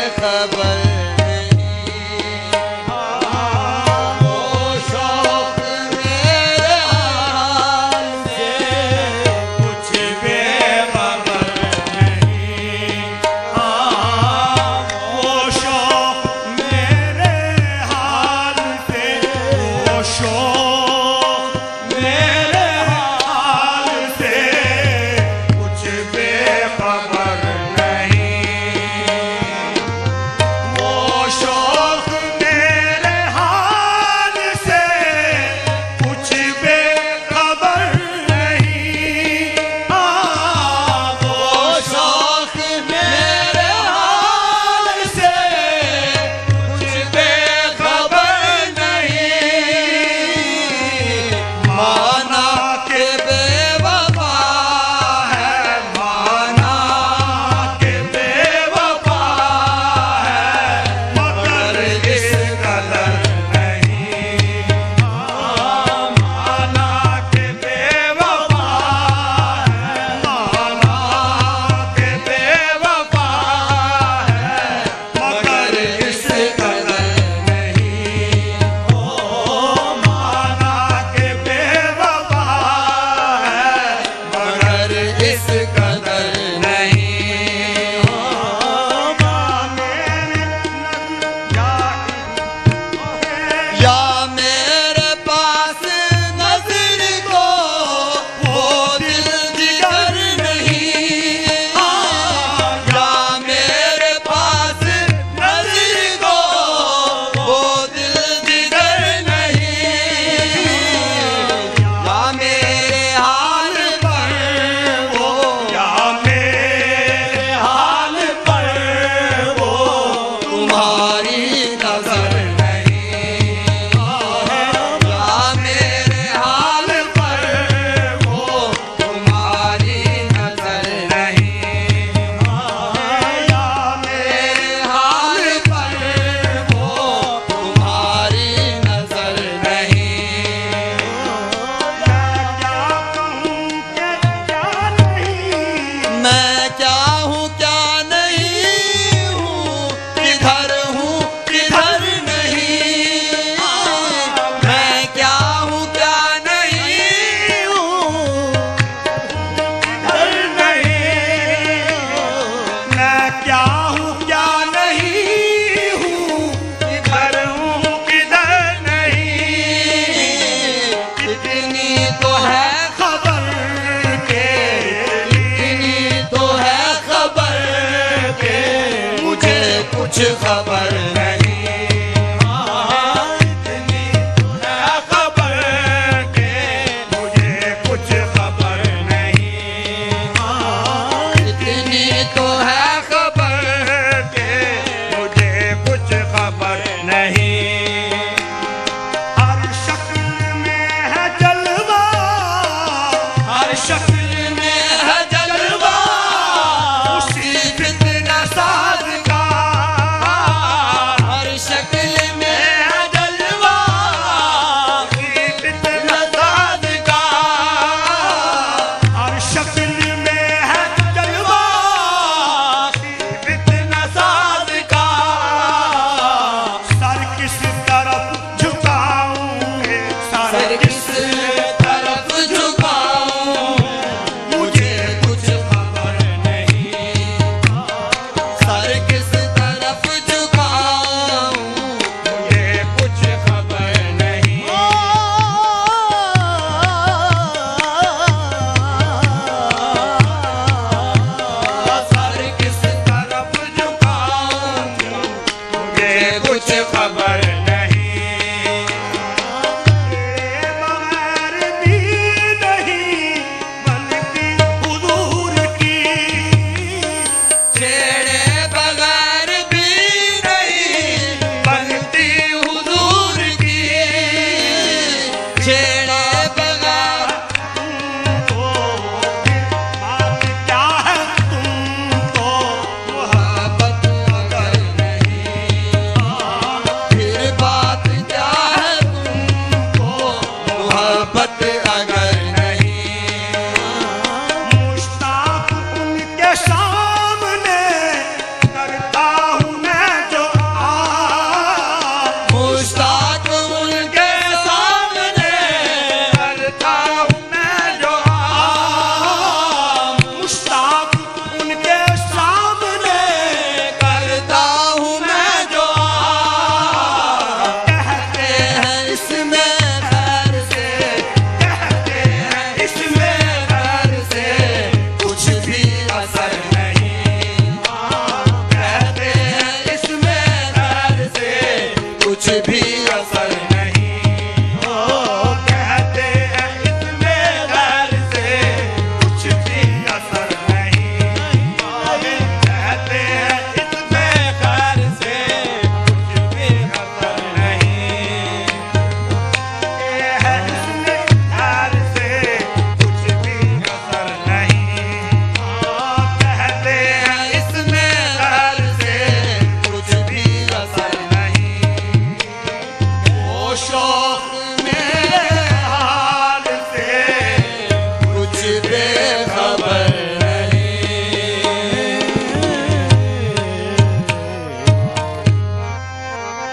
बेखबर कुछ खबर नहीं, इतनी खबर के मुझे कुछ खबर नहीं, इतनी तो है खबर के मुझे कुछ खबर नहीं। हर शक्ल में है जलवा, हर शक्ल में है जलवा, उसी फितना साज का भी असर नहीं। कहते हैं इसमें गैर से कुछ भी असर नहीं। कहते हैं इसमें गैर से कुछ भी असर नहीं। ये है इसमें गैर से कुछ भी असर नहीं। कहते हैं इसमें गैर से कुछ भी असर नहीं। वो शौक मेरे हाल से कुछ बेखबर